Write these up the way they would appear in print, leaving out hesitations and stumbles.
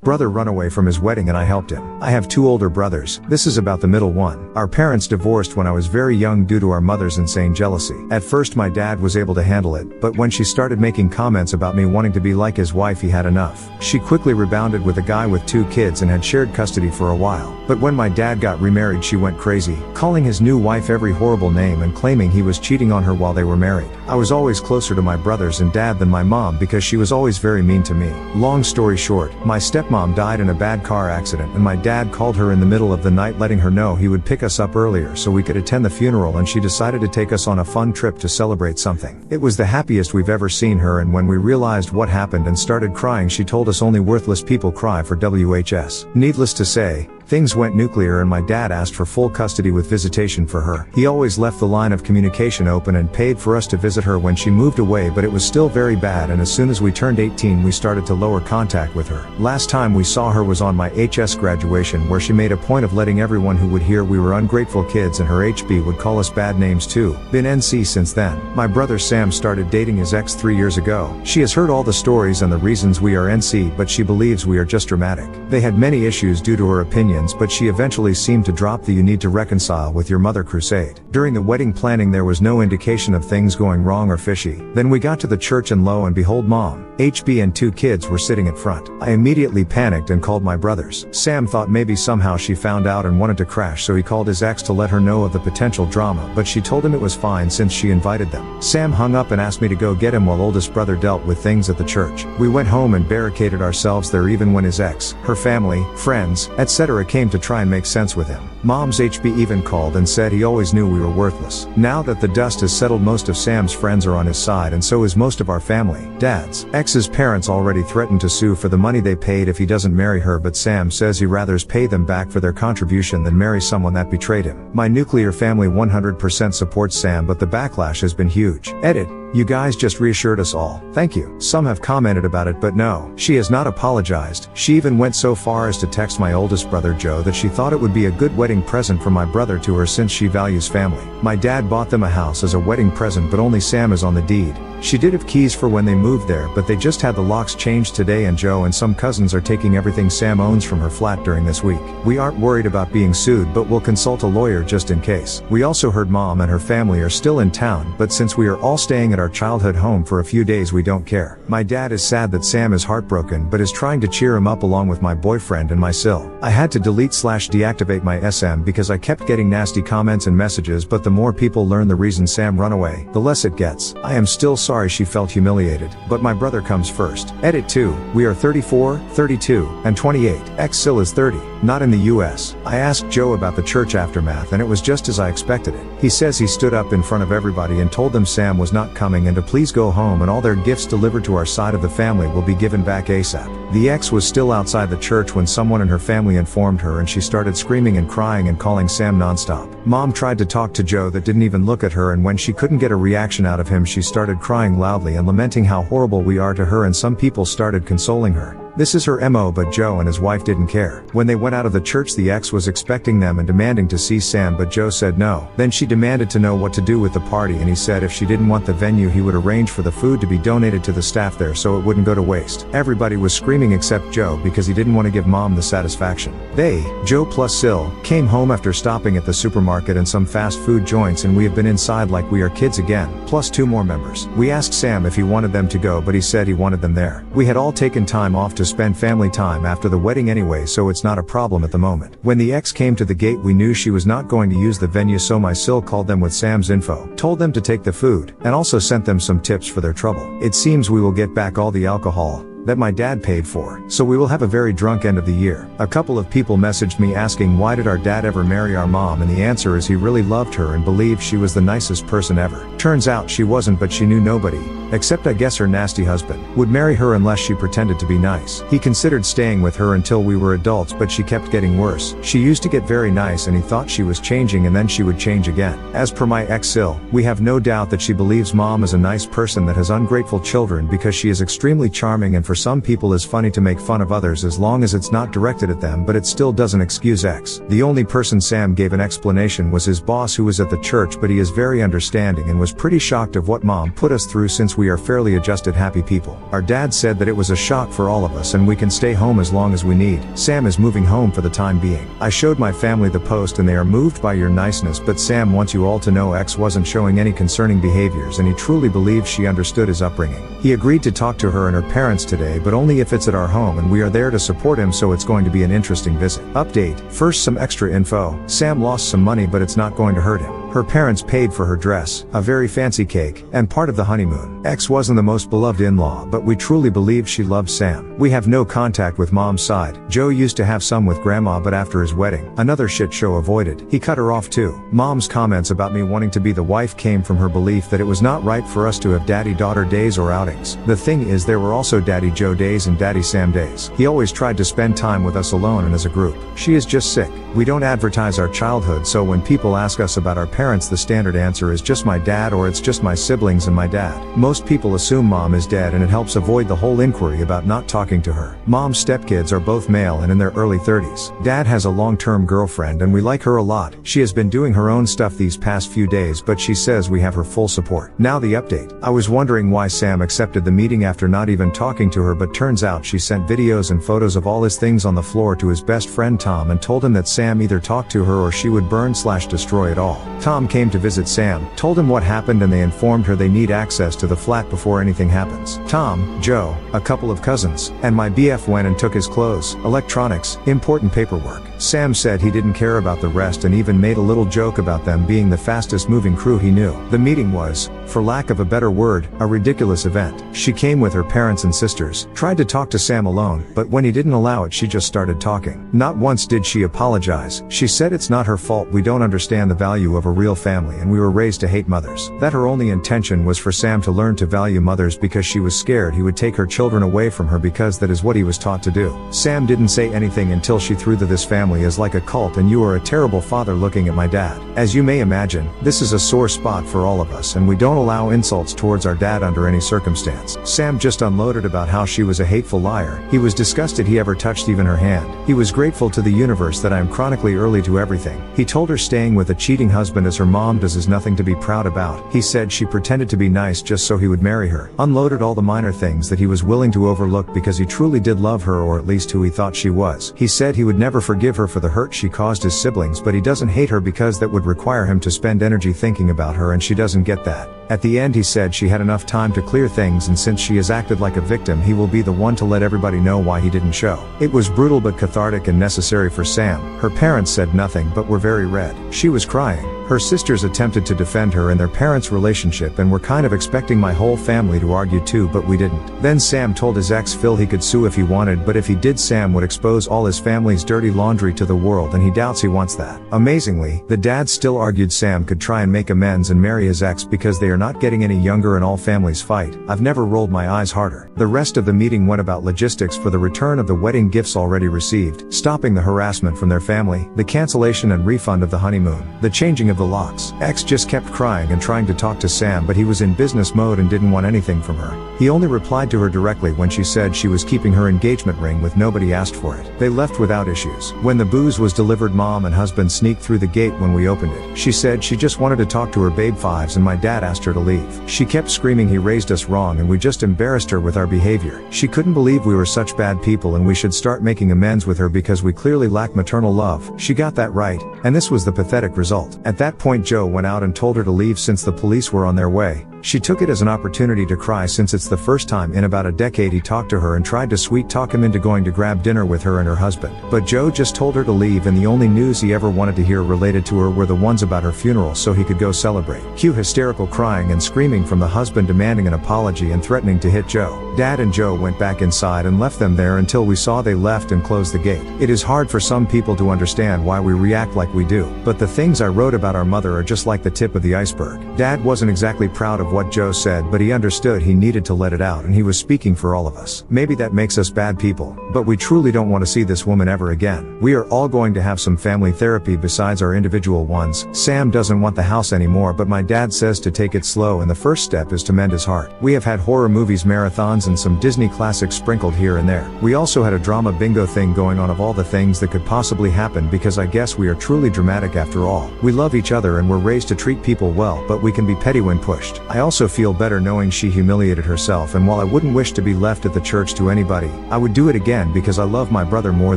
brother Runaway from his wedding and I helped him. I have 2 older brothers. This is about the middle one. Our parents divorced when I was very young due to our mother's insane jealousy. At first my dad was able to handle it, but when she started making comments about me wanting to be like his wife, he had enough. She quickly rebounded with a guy with 2 kids and had shared custody for a while. But when my dad got remarried, she went crazy, calling his new wife every horrible name and claiming he was cheating on her while they were married. I was always closer to my brothers and dad than my mom because she was always very mean to me. Long story short, my stepmom died in a bad car accident and my dad called her in the middle of the night letting her know he would pick us up earlier so we could attend the funeral, and she decided to take us on a fun trip to celebrate something. It was the happiest we've ever seen her, and when we realized what happened and started crying, she told us only worthless people cry for WHS. Needless to say, things went nuclear and my dad asked for full custody with visitation for her. He always left the line of communication open and paid for us to visit her when she moved away, but it was still very bad, and as soon as we turned 18 we started to lower contact with her. Last time we saw her was on my HS graduation, where she made a point of letting everyone who would hear we were ungrateful kids, and her HB would call us bad names too. Been NC since then. My brother Sam started dating his ex 3 years ago. She has heard all the stories and the reasons we are NC, but she believes we are just dramatic. They had many issues due to her opinions, but she eventually seemed to drop the "you need to reconcile with your mother" crusade. During the wedding planning there was no indication of things going wrong or fishy. Then we got to the church and lo and behold, mom, HB and 2 kids were sitting at front. I immediately panicked and called my brothers. Sam thought maybe somehow she found out and wanted to crash, so he called his ex to let her know of the potential drama, but she told him it was fine since she invited them. Sam hung up and asked me to go get him while oldest brother dealt with things at the church. We went home and barricaded ourselves there even when his ex, her family, friends, etc. came to try and make sense with him. Mom's HB even called and said he always knew we were worthless. Now that the dust has settled, most of Sam's friends are on his side, and so is most of our family. Dad's ex's parents already threatened to sue for the money they paid if he doesn't marry her, but Sam says he rathers pay them back for their contribution than marry someone that betrayed him. My nuclear family 100% supports Sam, but the backlash has been huge. Edit. You guys just reassured us all. Thank you. Some have commented about it, but no, she has not apologized. She even went so far as to text my oldest brother Joe that she thought it would be a good wedding present from my brother to her since she values family. My dad bought them a house as a wedding present, but only Sam is on the deed. She did have keys for when they moved there, but they just had the locks changed today, and Joe and some cousins are taking everything Sam owns from her flat during this week. We aren't worried about being sued, but we'll consult a lawyer just in case. We also heard mom and her family are still in town, but since we are all staying at our childhood home for a few days, we don't care. My dad is sad that Sam is heartbroken, but is trying to cheer him up along with my boyfriend and my sil. I had to delete/deactivate my SM because I kept getting nasty comments and messages, but the more people learn the reason Sam run away, the less it gets. I am still sorry she felt humiliated, but my brother comes first. Edit 2. We are 34, 32, and 28. Ex-Sil is 30. Not in the US. I asked Joe about the church aftermath and it was just as I expected it. He says he stood up in front of everybody and told them Sam was not coming and to please go home, and all their gifts delivered to our side of the family will be given back ASAP. The ex was still outside the church when someone in her family informed her, and she started screaming and crying and calling Sam nonstop. Mom tried to talk to Joe that didn't even look at her, and when she couldn't get a reaction out of him, she started crying loudly and lamenting how horrible we are to her, and some people started consoling her. This is her MO, but Joe and his wife didn't care. When they went out of the church, the ex was expecting them and demanding to see Sam, but Joe said no. Then she demanded to know what to do with the party, and he said if she didn't want the venue he would arrange for the food to be donated to the staff there so it wouldn't go to waste. Everybody was screaming except Joe because he didn't want to give mom the satisfaction. They, Joe plus Sil, came home after stopping at the supermarket and some fast food joints, and we have been inside like we are kids again, plus 2 more members. We asked Sam if he wanted them to go, but he said he wanted them there. We had all taken time off to spend family time after the wedding anyway, so it's not a problem at the moment. When the ex came to the gate, we knew she was not going to use the venue, so my sil called them with Sam's info, told them to take the food, and also sent them some tips for their trouble. It seems we will get back all the alcohol that my dad paid for, so we will have a very drunk end of the year. A couple of people messaged me asking why did our dad ever marry our mom, and the answer is he really loved her and believed she was the nicest person ever. Turns out she wasn't, but she knew nobody, except I guess her nasty husband, would marry her unless she pretended to be nice. He considered staying with her until we were adults, but she kept getting worse. She used to get very nice and he thought she was changing, and then she would change again. As per my ex-Sil, we have no doubt that she believes mom is a nice person that has ungrateful children because she is extremely charming, and for for some people is funny to make fun of others as long as it's not directed at them, but it still doesn't excuse X. The only person Sam gave an explanation was his boss, who was at the church, but he is very understanding and was pretty shocked of what mom put us through since we are fairly adjusted happy people. Our dad said that it was a shock for all of us and we can stay home as long as we need. Sam is moving home for the time being. I showed my family the post and they are moved by your niceness, but Sam wants you all to know X wasn't showing any concerning behaviors and he truly believes she understood his upbringing. He agreed to talk to her and her parents today, but only if it's at our home, and we are there to support him, so it's going to be an interesting visit. Update. First, some extra info. Sam lost some money, but it's not going to hurt him. Her parents paid for her dress, a very fancy cake, and part of the honeymoon. X wasn't the most beloved in-law, but we truly believe she loved Sam. We have no contact with mom's side. Joe used to have some with grandma, but after his wedding, another shit show avoided. He cut her off too. Mom's comments about me wanting to be the wife came from her belief that it was not right for us to have daddy-daughter days or outings. The thing is, there were also Daddy Joe days and Daddy Sam days. He always tried to spend time with us alone and as a group. She is just sick. We don't advertise our childhood, so when people ask us about our parents, the standard answer is just my dad, or it's just my siblings and my dad. Most people assume mom is dead, and it helps avoid the whole inquiry about not talking to her. Mom's stepkids are both male and in their early 30s. Dad has a long-term girlfriend and we like her a lot. She has been doing her own stuff these past few days, but she says we have her full support. Now the update. I was wondering why Sam accepted the meeting after not even talking to her, but turns out she sent videos and photos of all his things on the floor to his best friend Tom and told him that Sam either talked to her or she would burn/destroy it all. Tom came to visit Sam, told him what happened, and they informed her they need access to the flat before anything happens. Tom, Joe, a couple of cousins, and my BF went and took his clothes, electronics, important paperwork. Sam said he didn't care about the rest and even made a little joke about them being the fastest moving crew he knew. The meeting was, for lack of a better word, a ridiculous event. She came with her parents and sisters, tried to talk to Sam alone, but when he didn't allow it, she just started talking. Not once did she apologize. She said it's not her fault, we don't understand the value of a real family and we were raised to hate mothers. That her only intention was for Sam to learn to value mothers because she was scared he would take her children away from her, because that is what he was taught to do. Sam didn't say anything until she threw that this family is like a cult and you are a terrible father, looking at my dad. As you may imagine, this is a sore spot for all of us and we don't allow insults towards our dad under any circumstance. Sam just unloaded about how she was a hateful liar. He was disgusted he ever touched even her hand. He was grateful to the universe that I am chronically early to everything. He told her staying with a cheating husband as her mom does is nothing to be proud about. He said she pretended to be nice just so he would marry her. Unloaded all the minor things that he was willing to overlook because he truly did love her, or at least who he thought she was. He said he would never forgive her for the hurt she caused his siblings, but he doesn't hate her because that would require him to spend energy thinking about her, and she doesn't get that. At the end, he said she had enough time to clear things, and since she has acted like a victim, he will be the one to let everybody know why he didn't show. It was brutal but cathartic and necessary for Sam. Her parents said nothing but were very red. She was crying. Her sisters attempted to defend her and their parents' relationship and were kind of expecting my whole family to argue too, but we didn't. Then Sam told his ex Phil he could sue if he wanted, but if he did, Sam would expose all his family's dirty laundry to the world, and he doubts he wants that. Amazingly, the dad still argued Sam could try and make amends and marry his ex because they are not getting any younger and all families fight. I've never rolled my eyes harder. The rest of the meeting went about logistics for the return of the wedding gifts already received, stopping the harassment from their family, the cancellation and refund of the honeymoon, the changing of the locks. X just kept crying and trying to talk to Sam, but he was in business mode and didn't want anything from her. He only replied to her directly when she said she was keeping her engagement ring with nobody asked for it. They left without issues. When the booze was delivered, mom and husband sneaked through the gate when we opened it. She said she just wanted to talk to her babe fives and my dad asked her to leave. She kept screaming he raised us wrong and we just embarrassed her with our behavior. She couldn't believe we were such bad people and we should start making amends with her because we clearly lack maternal love. She got that right, and this was the pathetic result. At that point, Joe went out and told her to leave since the police were on their way. She took it as an opportunity to cry since it's the first time in about a decade he talked to her and tried to sweet talk him into going to grab dinner with her and her husband. But Joe just told her to leave, and the only news he ever wanted to hear related to her were the ones about her funeral so he could go celebrate. Cue hysterical crying and screaming from the husband demanding an apology and threatening to hit Joe. Dad and Joe went back inside and left them there until we saw they left and closed the gate. It is hard for some people to understand why we react like we do, but the things I wrote about our mother are just like the tip of the iceberg. Dad wasn't exactly proud of what Joe said, but he understood he needed to let it out, and he was speaking for all of us. Maybe that makes us bad people, but we truly don't want to see this woman ever again. We are all going to have some family therapy besides our individual ones. Sam doesn't want the house anymore, but my dad says to take it slow, and the first step is to mend his heart. We have had horror movies marathons ones and some Disney classics sprinkled here and there. We also had a drama bingo thing going on of all the things that could possibly happen because I guess we are truly dramatic after all. We love each other and we're raised to treat people well, but we can be petty when pushed. I also feel better knowing she humiliated herself, and while I wouldn't wish to be left at the church to anybody, I would do it again because I love my brother more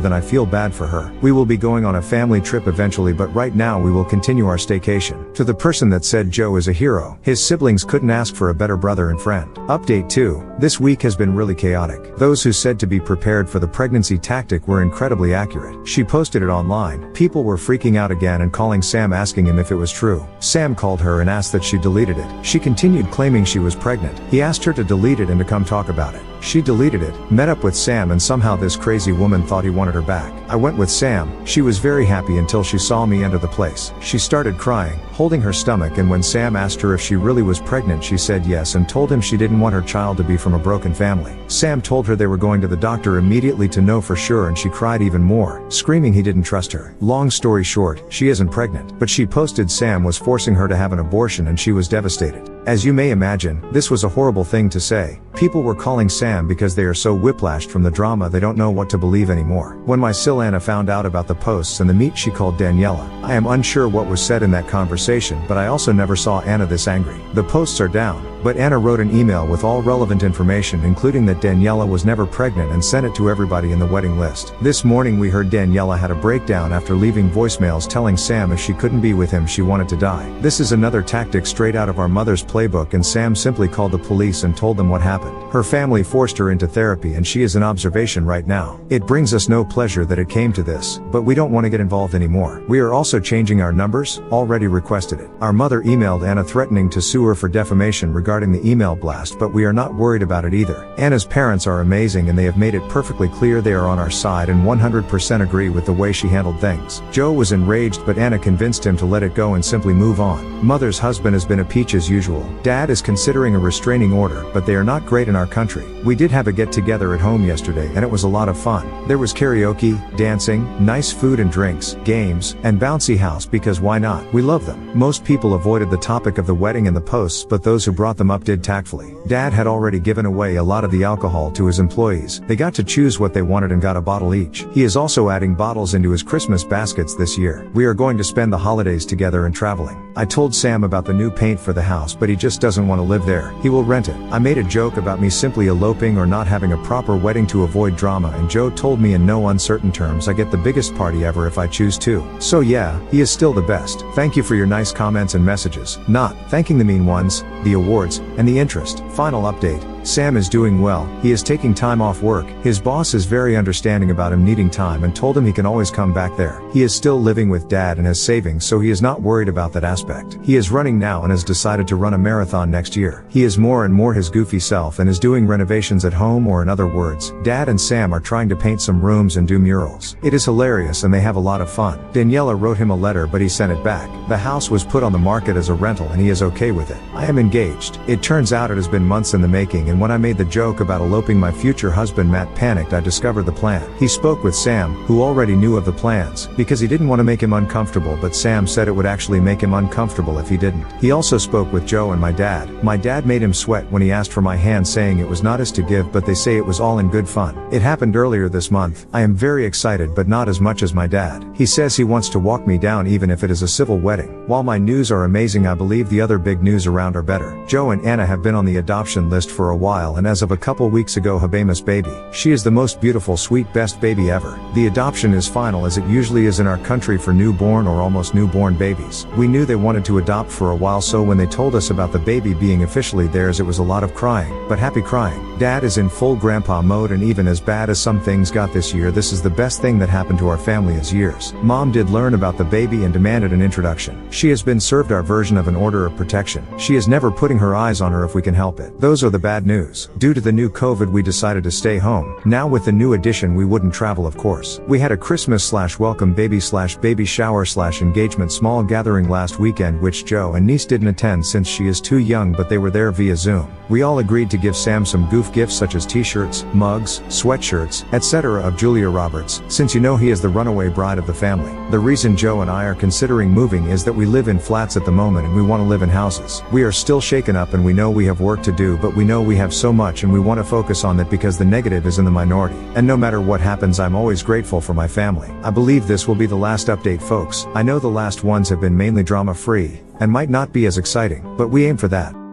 than I feel bad for her. We will be going on a family trip eventually, but right now we will continue our staycation. To the person that said Joe is a hero, his siblings couldn't ask for a better brother and friend. Update 2. This week has been really chaotic. Those who said to be prepared for the pregnancy tactic were incredibly accurate. She posted it online. People were freaking out again and calling Sam asking him if it was true. Sam called her and asked that she deleted it. She continued claiming she was pregnant. He asked her to delete it and to come talk about it. She deleted it, met up with Sam, and somehow this crazy woman thought he wanted her back. I went with Sam. She was very happy until she saw me enter the place. She started crying, holding her stomach, and when Sam asked her if she really was pregnant, she said yes and told him she didn't want her child to be from a broken family. Sam told her they were going to the doctor immediately to know for sure, and she cried even more, screaming he didn't trust her. Long story short, she isn't pregnant, but she posted Sam was forcing her to have an abortion and she was devastated. As you may imagine, this was a horrible thing to say. People were calling Sam because they are so whiplashed from the drama they don't know what to believe anymore. When my sil Anna found out about the posts and the meet, she called Daniela. I am unsure what was said in that conversation, but I also never saw Anna this angry. The posts are down, but Anna wrote an email with all relevant information, including that Daniela was never pregnant, and sent it to everybody in the wedding list. This morning we heard Daniela had a breakdown after leaving voicemails telling Sam if she couldn't be with him she wanted to die. This is another tactic straight out of our mother's playbook, and Sam simply called the police and told them what happened. Her family forced her into therapy and she is in observation right now. It brings us no pleasure that it came to this, but we don't want to get involved anymore. We are also changing our numbers, already requested it. Our mother emailed Anna threatening to sue her for defamation regarding the email blast, but we are not worried about it either. Anna's parents are amazing and they have made it perfectly clear they are on our side and 100% agree with the way she handled things. Joe was enraged, but Anna convinced him to let it go and simply move on. Mother's husband has been a peach as usual. Dad is considering a restraining order, but they are not great in our country. We did have a get-together at home yesterday and it was a lot of fun. There was karaoke, dancing, nice food and drinks, games, and bouncy house because why not? We love them. Most people avoided the topic of the wedding and the posts, but those who brought them up did tactfully. Dad had already given away a lot of the alcohol to his employees. They got to choose what they wanted and got a bottle each. He is also adding bottles into his Christmas baskets this year. We are going to spend the holidays together and traveling. I told Sam about the new paint for the house, but he just doesn't want to live there. He will rent it. I made a joke about me simply eloping or not having a proper wedding to avoid drama, and Joe told me in no uncertain terms I get the biggest party ever if I choose to. So yeah, he is still the best. Thank you for your nice comments and messages. Not thanking the mean ones, the awards, and the interest. Final update. Sam is doing well. He is taking time off work. His boss is very understanding about him needing time and told him he can always come back there. He is still living with Dad and has savings, so he is not worried about that aspect. He is running now and has decided to run a marathon next year. He is more and more his goofy self and is doing renovations at home, or in other words, Dad and Sam are trying to paint some rooms and do murals. It is hilarious and they have a lot of fun. Daniela wrote him a letter, but he sent it back. The house was put on the market as a rental and he is okay with it. I am engaged. It turns out it has been months in the making, and when I made the joke about eloping, my future husband Matt panicked. I discovered the plan. He spoke with Sam, who already knew of the plans, because he didn't want to make him uncomfortable, but Sam said it would actually make him uncomfortable if he didn't. He also spoke with Joe and my dad. My dad made him sweat when he asked for my hand, saying it was not his to give, but they say it was all in good fun. It happened earlier this month. I am very excited, but not as much as my dad. He says he wants to walk me down even if it is a civil wedding. While my news are amazing, I believe the other big news around are better. Joe and Anna have been on the adoption list for a while, and as of a couple weeks ago, Habema's baby. She is the most beautiful, sweet, best baby ever. The adoption is final, as it usually is in our country for newborn or almost newborn babies. We knew they wanted to adopt for a while, so when they told us about the baby being officially theirs, it was a lot of crying, but happy crying. Dad is in full grandpa mode, and even as bad as some things got this year, this is the best thing that happened to our family as years. Mom did learn about the baby and demanded an introduction. She has been served our version of an order of protection. She is never putting her eyes on her if we can help it. Those are the bad news. Due to the new COVID, we decided to stay home. Now with the new addition, we wouldn't travel, of course. We had a Christmas/welcome baby shower/engagement small gathering last weekend, which Joe and niece didn't attend since she is too young, but they were there via Zoom. We all agreed to give Sam some goof gifts such as t-shirts, mugs, sweatshirts, etc. of Julia Roberts, since you know he is the runaway bride of the family. The reason Joe and I are considering moving is that we live in flats at the moment and we want to live in houses. We are still shaken up and we know we have work to do, but we know we have so much and we want to focus on that because the negative is in the minority. And no matter what happens, I'm always grateful for my family. I believe this will be the last update, folks. I know the last ones have been mainly drama free and might not be as exciting, but we aim for that.